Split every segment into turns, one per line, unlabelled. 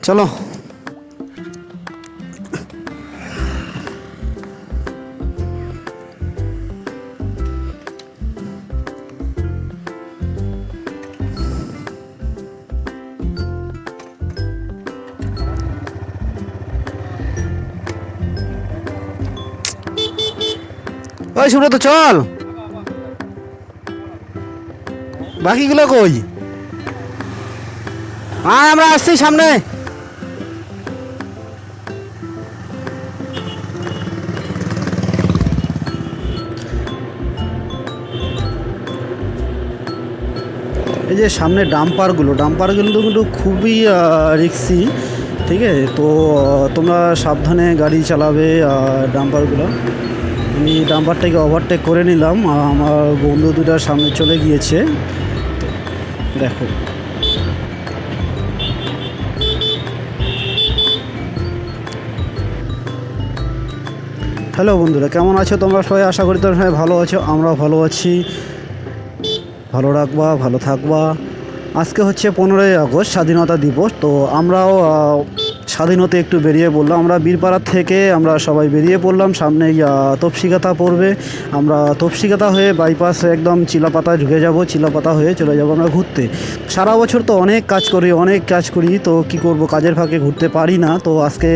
চলো। ওই সুব্রত চল, বাকিগুলো কই? হ্যাঁ আমরা আসছি সামনে। এই যে সামনে ডাম্পারগুলো কিন্তু খুবই রিক্সি, ঠিক আছে? তো তোমরা সাবধানে গাড়ি চালাবে। ডাম্পারগুলো আমি ডাম্পারটাকে ওভারটেক করে নিলাম, আমার বন্ধু দুটার সামনে চলে গিয়েছে। দেখো হ্যালো বন্ধুরা, কেমন আছো তোমরা সবাই? আশা করি তোমরা সবাই ভালো আছো, আমরাও ভালো আছি। ভালো রাখবা, ভালো থাকবা। আজকে হচ্ছে 15ই আগস্ট, স্বাধীনতা দিবস। তো আমরাও স্বাধীনতা একটু বেরিয়ে পড়লাম। আমরা বীরপাড়া থেকে আমরা সবাই বেরিয়ে পড়লাম। সামনে তপসিকাতা পড়বে, আমরা তপসিকাতা হয়ে বাইপাস একদম চিলাপাতায় ঢুকে যাব। চিলাপাতা হয়ে চলে যাব আমরা ঘুরতে। সারা বছর তো অনেক কাজ করি, তো কি করব, কাজের ফাঁকে ঘুরতে পারি না। তো আজকে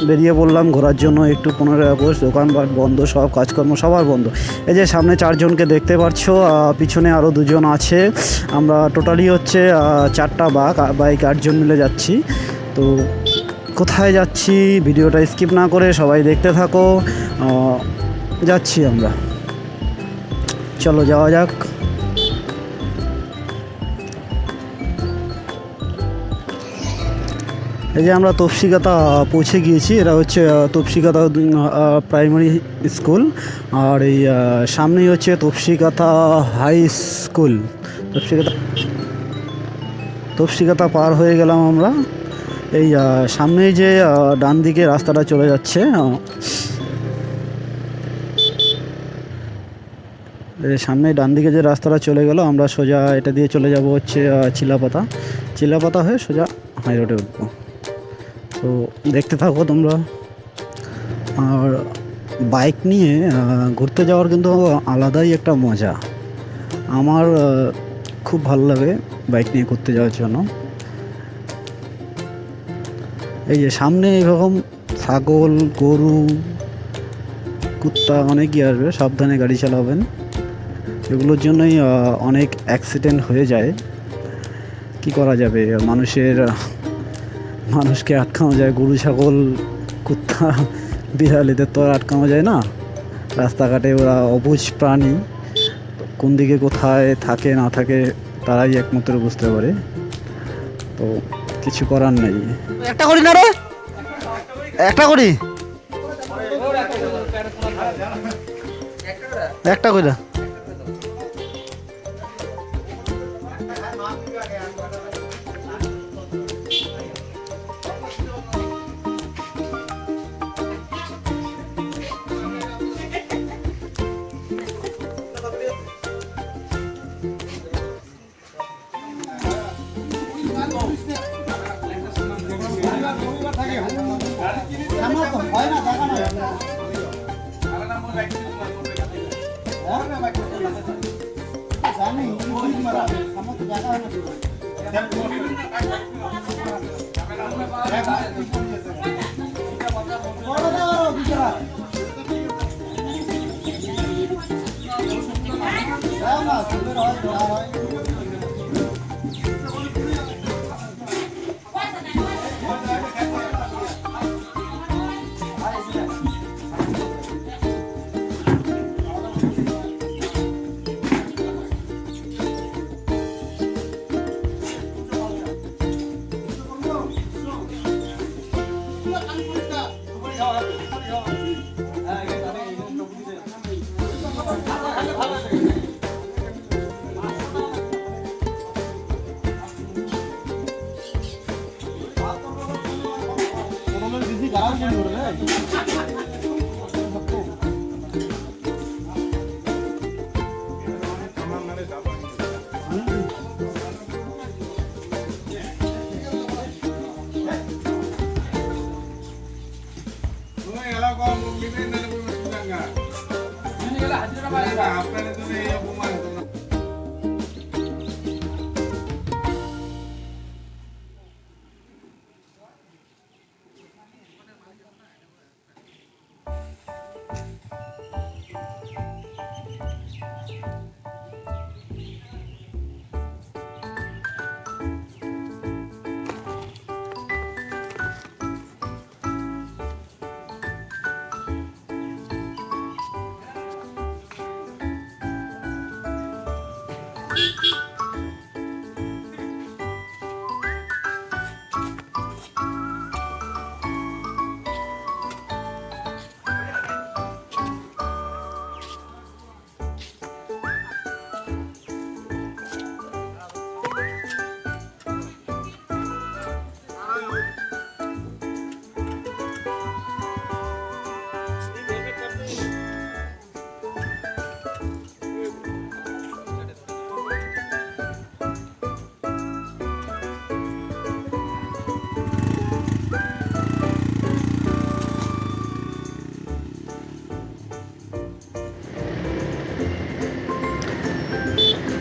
বেরিয়ে পড়লাম ঘোরার জন্য। একটু 15ই আগস্ট, দোকানপাট বন্ধ, সব কাজকর্ম সবার বন্ধ। এই যে সামনে 4 জনকে দেখতে পাচ্ছ, পিছনে আরও 2 জন আছে। আমরা টোটালি হচ্ছে 4টা বাইক 8 জন মিলে যাচ্ছি। তো কোথায় যাচ্ছি ভিডিওটা স্কিপ না করে সবাই দেখতে থাকো। যাচ্ছি আমরা, চলো যাওয়া যাক। এই যে আমরা তপসিকাতা পৌঁছে গিয়েছি। এটা হচ্ছে তপসিকাতা প্রাইমারি স্কুল, আর এই সামনেই হচ্ছে তপসিকাতা হাই স্কুল। তপসিকাতা পার হয়ে গেলাম আমরা। এই সামনেই যে ডান দিকে রাস্তাটা চলে যাচ্ছে, সামনে ডান দিকে যে রাস্তাটা চলে গেল, আমরা সোজা এটা দিয়ে চলে যাব হচ্ছে চিলাপাতা হয়ে সোজা হাই রোডে উঠবো। তো দেখতে থাকো তোমরা। আর বাইক নিয়ে ঘুরতে যাওয়ার কিন্তু আলাদাই একটা মজা। আমার খুব ভালো লাগে বাইক নিয়ে ঘুরতে যাওয়ার জন্য। এই যে সামনে এরকম ছাগল, গরু, কুত্তা অনেকই আসবে, সাবধানে গাড়ি চালাবেন। এগুলোর জন্যই অনেক অ্যাক্সিডেন্ট হয়ে যায়। কি করা যাবে, মানুষকে আটকানো যায়, গরু, ছাগল, কুত্তা, বিড়াল এদের তো আর আটকানো যায় না। রাস্তাঘাটে ওরা অবুঝ প্রাণী, কোন দিকে কোথায় থাকে না থাকে তারাই একমাত্র বুঝতে পারে। তো কিছু করার নেই। একটা করি না রে, একটা করি, একটা করি।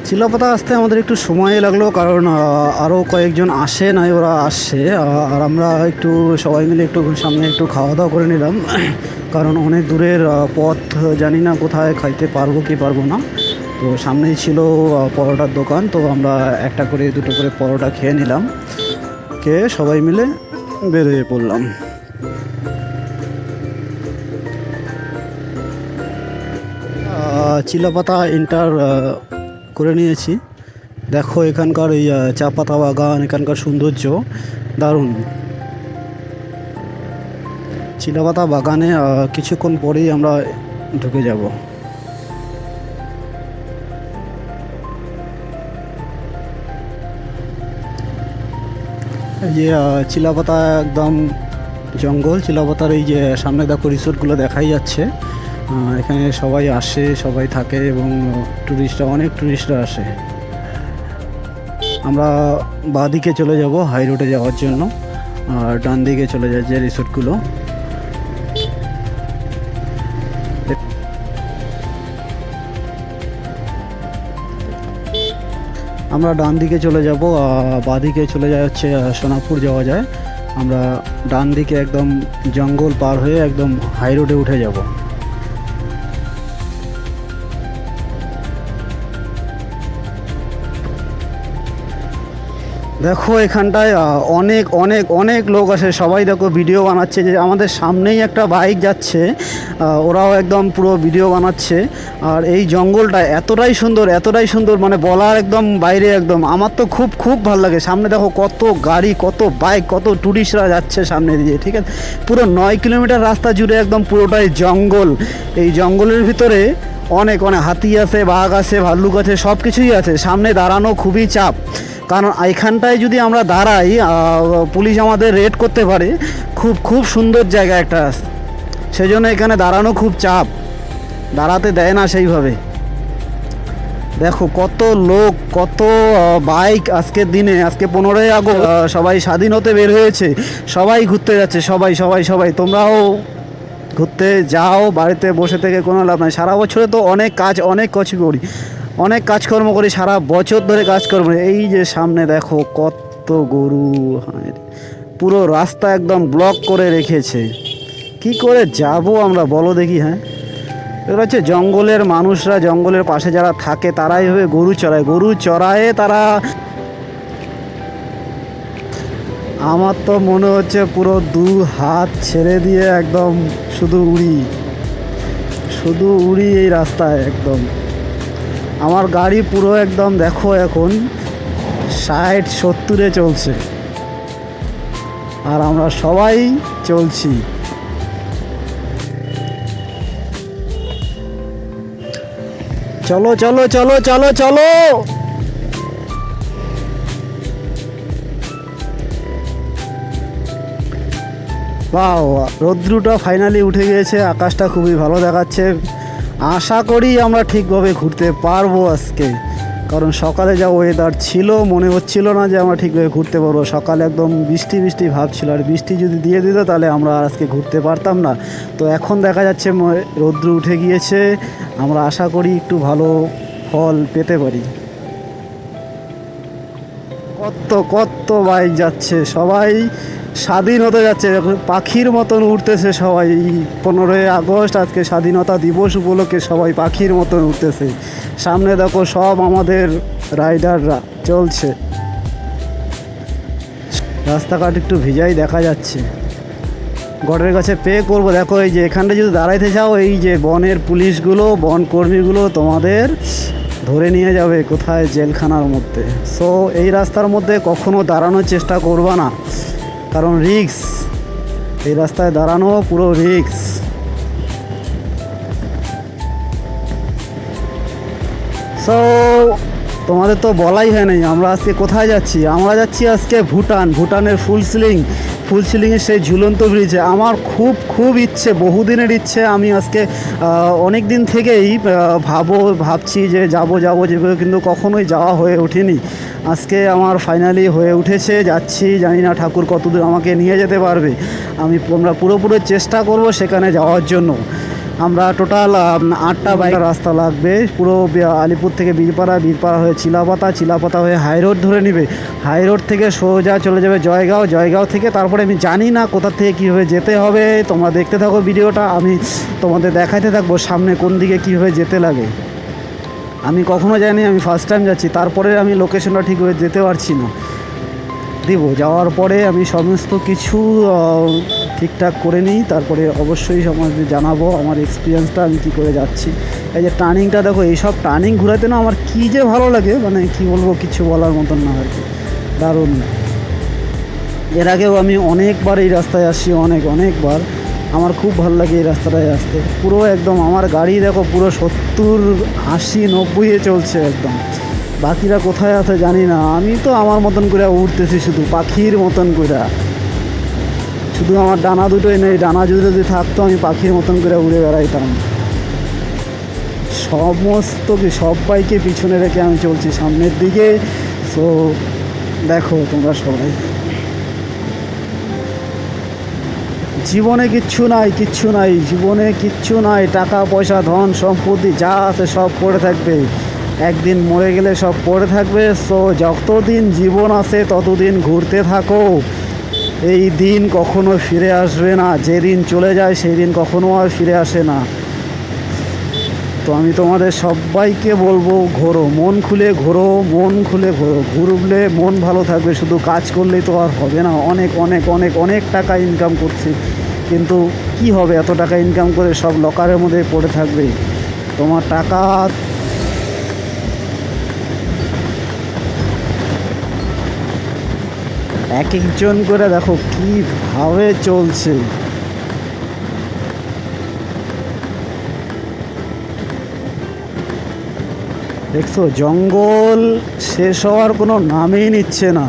চিলাপাতা আসতে আমাদের একটু সময় লাগলো, কারণ আরও কয়েকজন আসে নাই, ওরা আসছে। আর আমরা একটু সবাই মিলে একটু সামনে একটু খাওয়া দাওয়া করে নিলাম, কারণ অনেক দূরের পথ, জানি না কোথায় খাইতে পারবো কি পারবো না। তো সামনেই ছিল পরোটার দোকান, তো আমরা একটা করে দুটো করে পরোটা খেয়ে নিলাম, খেয়ে সবাই মিলে বেরিয়ে পড়লাম। চিলাপাতা এন্টার করে নিয়েছি। দেখো এখানকার এই চা পাতা বাগান, এখানকার সৌন্দর্য দারুণ। চিলাপাতা বাগানে কিছুক্ষণ পরেই আমরা ঢুকে যাব। এই যে চিলাপাতা একদম জঙ্গল, চিলাপাতার এই যে সামনে দেখো রিসোর্টগুলো দেখাই যাচ্ছে। এখানে সবাই আসে, সবাই থাকে এবং অনেক টুরিস্টরা আসে। আমরা বাঁদিকে চলে যাব হাই রোডে যাওয়ার জন্য, আর ডান দিকে চলে যায় যে রিসোর্টগুলো। আমরা ডান দিকে চলে যাব, বাঁদিকে চলে যায় হচ্ছে সোনাপুর যাওয়া যায়। আমরা ডান দিকে একদম জঙ্গল পার হয়ে একদম হাই রোডে উঠে যাব। দেখো এখানটায় অনেক অনেক অনেক লোক আসে, সবাই দেখো ভিডিও বানাচ্ছে। যে আমাদের সামনেই একটা বাইক যাচ্ছে, ওরাও একদম পুরো ভিডিও বানাচ্ছে। আর এই জঙ্গলটা এতটাই সুন্দর, এতটাই সুন্দর, মানে বলার একদম বাইরে। একদম আমার তো খুব খুব ভালো লাগে। সামনে দেখো কত গাড়ি, কত বাইক, কত টুরিস্টরা যাচ্ছে সামনে দিয়ে, ঠিক আছে। পুরো 9 কিলোমিটার রাস্তা জুড়ে একদম পুরোটাই জঙ্গল। এই জঙ্গলের ভিতরে অনেক অনেক হাতি আছে, বাঘ আছে, ভাল্লুক আছে, সব কিছুই আছে। সামনে দাঁড়ানো খুবই চাপ, কারণ এইখানটায় যদি আমরা দাঁড়াই পুলিশ আমাদের রেড করতে পারে। খুব খুব সুন্দর জায়গা একটা, সেজন্য এখানে দাঁড়ানো খুব চাপ, দাঁড়াতে দেয় না সেইভাবে। দেখো কত লোক, কত বাইক আজকের দিনে, আজকে 15ই আগস্ট, সবাই স্বাধীন হতে বের হয়েছে, সবাই ঘুরতে যাচ্ছে, সবাই সবাই সবাই। তোমরাও ঘুরতে যাও, বাড়িতে বসে থেকে কোনো লাভ নাই। সারা বছরে তো অনেক কাজ, অনেক কিছু করি, অনেক কাজকর্ম করি, সারা বছর ধরে কাজকর্ম। এই যে সামনে দেখো কত গরু, পুরো রাস্তা একদম ব্লক করে রেখেছে। কি করে যাব আমরা বলো দেখি? হ্যাঁ, এবার হচ্ছে জঙ্গলের মানুষরা, জঙ্গলের পাশে যারা থাকে তারাই হবে গরু চড়ায়, গরু চড়ায় তারা। আমার তো মনে হচ্ছে পুরো 2 হাত ছেড়ে দিয়ে একদম শুধু উড়ি, শুধু উড়ি এই রাস্তায় একদম। আমার গাড়ি পুরো একদম দেখো এখন 60-70-এ চলছে, আর আমরা সবাই চলছি। চলো চলো চলো চলো চলো। বাহ, রৌদ্রটা ফাইনালি উঠে গিয়েছে, আকাশটা খুবই ভালো দেখাচ্ছে। আশা করি আমরা ঠিকভাবে ঘুরতে পারবো আজকে, কারণ সকালে যা ওয়েদার ছিল মনে হচ্ছিল না যে আমরা ঠিকভাবে ঘুরতে পারবো। সকালে একদম বৃষ্টি বৃষ্টি ভাব ছিল, আর বৃষ্টি যদি দিয়ে দিত তাহলে আমরা আজকে ঘুরতে পারতাম না। তো এখন দেখা যাচ্ছে রৌদ্র উঠে গিয়েছে, আমরা আশা করি একটু ভালো ফল পেতে পারি। কত কত বাইক যাচ্ছে, সবাই স্বাধীন হতে যাচ্ছে, পাখির মতন উঠতেছে সবাই। 15ই আগস্ট আজকে স্বাধীনতা দিবস উপলক্ষে সবাই পাখির মতন উঠতেছে। সামনে দেখো সব আমাদের রাইডাররা চলছে, রাস্তাঘাট একটু ভিজাই দেখা যাচ্ছে। গড়ের কাছে পে করবো। দেখো এই যে এখানটা যদি দাঁড়াইতে চাও, এই যে বনের পুলিশগুলো, বন কর্মীগুলো তোমাদের ধরে নিয়ে যাবে কোথায়, জেলখানার মধ্যে। সো এই রাস্তার মধ্যে কখনো দাঁড়ানোর চেষ্টা করবা না, কারণ রিস্ক। এই রাস্তায় দাঁড়ানো পুরো রিস্ক। সো তোমাদের তো বলাই হয় নাই আমরা আজকে কোথায় যাচ্ছি। আমরা যাচ্ছি আজকে ভুটানের ফুলসিলিংয়ের সেই ঝুলন্ত ব্রিজে। আমার খুব খুব ইচ্ছে, বহুদিনের ইচ্ছে। আমি আজকে অনেক দিন থেকেই ভাবছি যে যাবো যেভাবে, কিন্তু কখনোই যাওয়া হয়ে ওঠেনি। আজকে আমার ফাইনালি হয়ে উঠেছে, যাচ্ছি। জানি না ঠাকুর কতদূর আমাকে নিয়ে যেতে পারবে। আমরা পুরোপুরি চেষ্টা করব সেখানে যাওয়ার জন্য। আমরা টোটাল 8টা বাইক রাস্তা লাগবে পুরো আলিপুর থেকে বীরপাড়া, বীরপাড়া হয়ে চিলাপাতা, চিলাপাতা হয়ে হাই রোড ধরে নেবে, হাই রোড থেকে সোজা চলে যাবে জয়গাঁও, জয়গাঁও থেকে তারপরে আমি জানি না কোথা থেকে কীভাবে যেতে হবে। তোমরা দেখতে থাকো ভিডিওটা, আমি তোমাদের দেখাতে থাকবো সামনে কোন দিকে কীভাবে যেতে লাগে। আমি কখনো যাইনি, আমি ফার্স্ট টাইম যাচ্ছি, তারপরে আমি লোকেশনটা ঠিকভাবে যেতে পারছি না। যাওয়ার পরে আমি সমস্ত কিছু ঠিকঠাক করে নিই, তারপরে অবশ্যই সমাজে জানাবো আমার এক্সপিরিয়েন্সটা, আমি কী করে যাচ্ছি। এই যে টার্নিংটা দেখো, এইসব টার্নিং ঘোরাতে না আমার কী যে ভালো লাগে, মানে কী বলবো, কিছু বলার মতন না আর কি, দারুণ। এর আগেও আমি অনেকবার এই রাস্তায় আসছি, অনেকবার। আমার খুব ভালো লাগে এই রাস্তাটায় আসতে। পুরো একদম আমার গাড়ি দেখো পুরো 70, 80, 90-এ চলছে একদম। বাকিরা কোথায় আছে জানি না, আমি তো আমার মতন করে উঠতেছি শুধু পাখির মতন করে। শুধু আমার ডানা দুটোই নেই, ডানা যদি থাকতো আমি পাখির মতন করে উড়ে বেড়াইতাম। সব বাইকে পিছনে রেখে আমি চলছি সামনের দিকে। সো দেখো তোমরা সবাই, জীবনে কিচ্ছু নাই, জীবনে কিচ্ছু নাই, টাকা পয়সা ধন সম্পত্তি যা আছে সব পড়ে থাকবে, একদিন মরে গেলে সব পড়ে থাকবে। সো যতদিন জীবন আছে ততদিন ঘুরতে থাকো, এই দিন কখনো ফিরে আসবে না, যেদিন চলে যায় সেই দিন কখনো আর ফিরে আসে না। তো আমি তোমাদের সবাইকে বলবো, ঘোরো, মন খুলে ঘোরো, ঘুরলে মন ভালো থাকবে। শুধু কাজ করলেই তো আর হবে না, অনেক টাকা ইনকাম করছি, কিন্তু কি হবে এত টাকা ইনকাম করে, সব লকারের মধ্যে পড়ে থাকবে। তোমার টাকা এক একজন করে দেখো কীভাবে চলছে। দেখছো, জঙ্গল শেষ হওয়ার কোনো নামই নিচ্ছে না।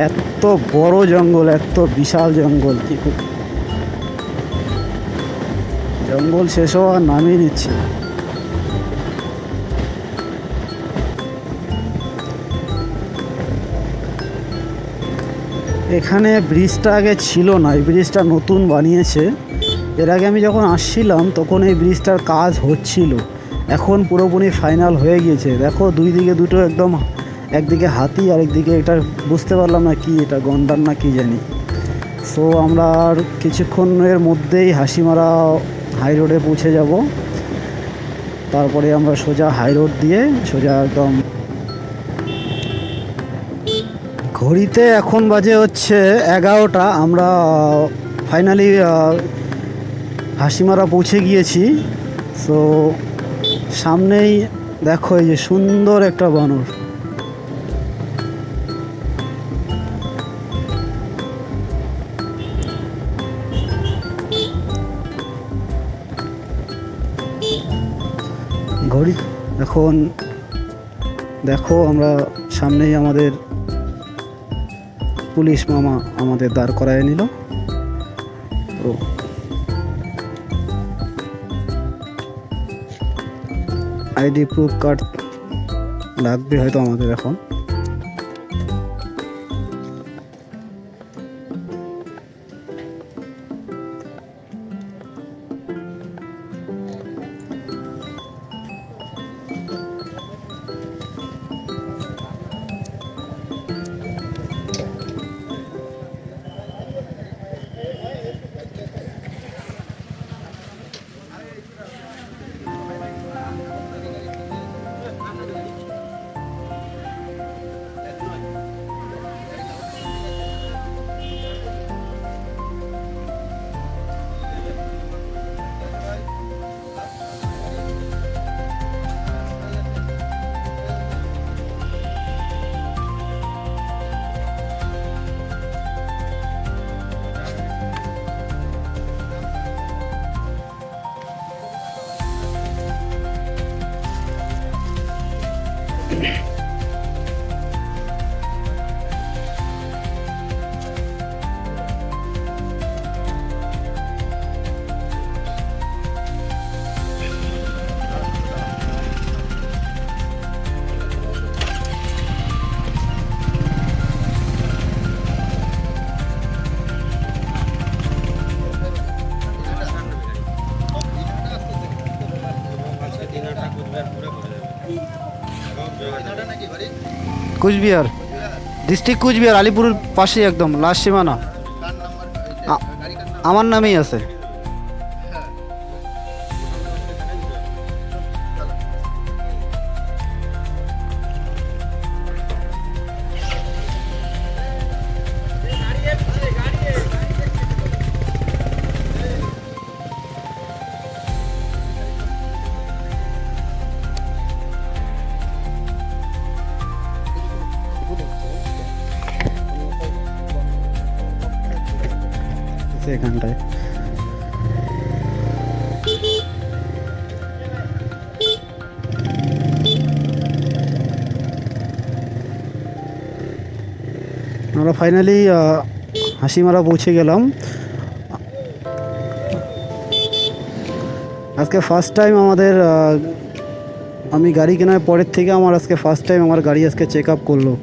এত বড় জঙ্গল, এত বিশাল জঙ্গল, জঙ্গল শেষ হওয়ার নামই নিচ্ছে না। এখানে ব্রিজটা আগে ছিল না, এই ব্রিজটা নতুন বানিয়েছে। এর আগে আমি যখন আসছিলাম তখন এই ব্রিজটার কাজ হচ্ছিল, এখন পুরোপুরি ফাইনাল হয়ে গিয়েছে। দেখো দুই দিকে দুটো একদম, একদিকে হাতি আর একদিকে এটা বুঝতে পারলাম না কি, এটা গন্ডার না কি জানি। সো আমরা আর কিছুক্ষণের মধ্যেই হাসিমারা হাই রোডে পৌঁছে যাব। তারপরে আমরা সোজা হাই রোড দিয়ে সোজা একদম, ঘড়িতে এখন বাজে হচ্ছে 11টা। আমরা ফাইনালি হাসিমারা পৌঁছে গিয়েছি। সো সামনেই দেখো এই যে সুন্দর একটা বানর, ঘড়ি এখন দেখো, আমরা সামনেই আমাদের পুলিশ মামা আমাদের দাঁড় করায় নিল। তো আইডি প্রুফ কার্ড লাগবে হয়তো আমাদের এখন। কুচবিহার ডিস্ট্রিক্ট, কুচবিহার, আলিপুরের পাশে একদম লাস্ট সীমানা। আমার নামেই আছে। এখানটায় আমরা ফাইনালি হাসিমারা পৌঁছে গেলাম। আজকে ফার্স্ট টাইম আমাদের আমি গাড়ি কেনার পরের থেকে আমার আজকে ফার্স্ট টাইম আমার গাড়ি আজকে চেক আপ করলো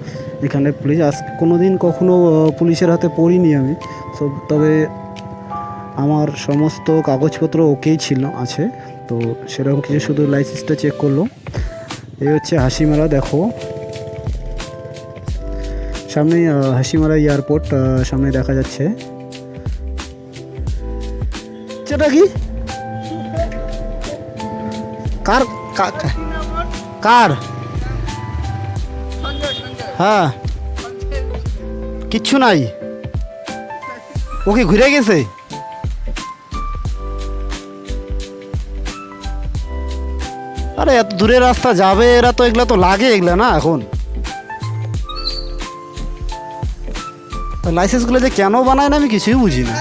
এখানে পুলিশ। কোনো দিন কখনো পুলিশের হাতে পড়িনি আমি, তবে আমার সমস্ত কাগজপত্র ওকেই আছে, তো সেরকম কিছু, শুধু লাইসেন্সটা চেক করলো। এই হচ্ছে হাসিমারা, দেখো সামনেই হাসিমারা এয়ারপোর্ট সামনে দেখা যাচ্ছে। সেটা কি কার কার হ্যাঁ কিচ্ছু নাই, ও কি ঘুরে গেছে? আরে এত দূরের রাস্তা যাবে এরা, তো এগুলা তো লাগে, এগুলা না এখন লাইসেন্সগুলো যে কেন বানায় না আমি কিছুই বুঝি না।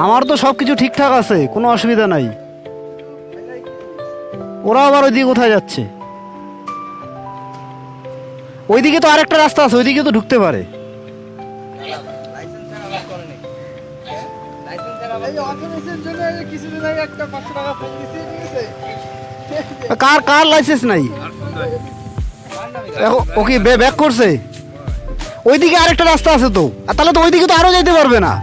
আমার তো সব কিছু ঠিকঠাক আছে, কোনো অসুবিধা নাই। ওরা আবার ওইদিকে কোথায় যাচ্ছে? ওইদিকে তো আরেকটা রাস্তা আছে, ওইদিকে তো ঢুকতে পারে। কার কার লাইসেন্স নাই? ও কি ব্যাক করছে? ওইদিকে আরেকটা রাস্তা আছে তো, আর তাহলে তো ওইদিকে তো আরো যেতে পারবে না।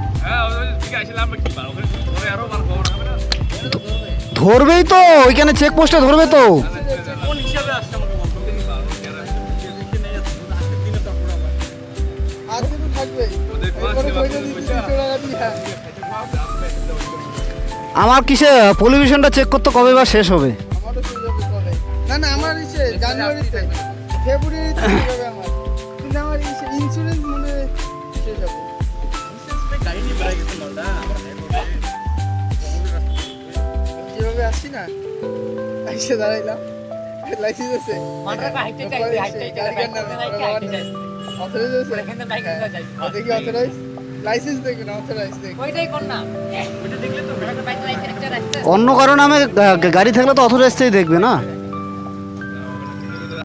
ধরবেই তো, ওইখানে চেকপোস্টে ধরবে তো। আমার কিসে পলিউশনটা চেক করতে কবে বা শেষ হবে?
না না, আমার জানুয়ারিতে, ফেব্রুয়ারিতে হবে আমার, কিন্তু আমার ইন্স্যুরেন্স মনে শেষ হবে। যেভাবে আসছি না, এসে দাঁড়াইলাম, লাইসেন্স আছে, দেখি অথরাইজ লাইসেন্স দেখবে না, অথরাইজ দেখবে।
অন্য কারণে আমি গাড়ি থাকলে তো অথরাইজটাই দেখবে না।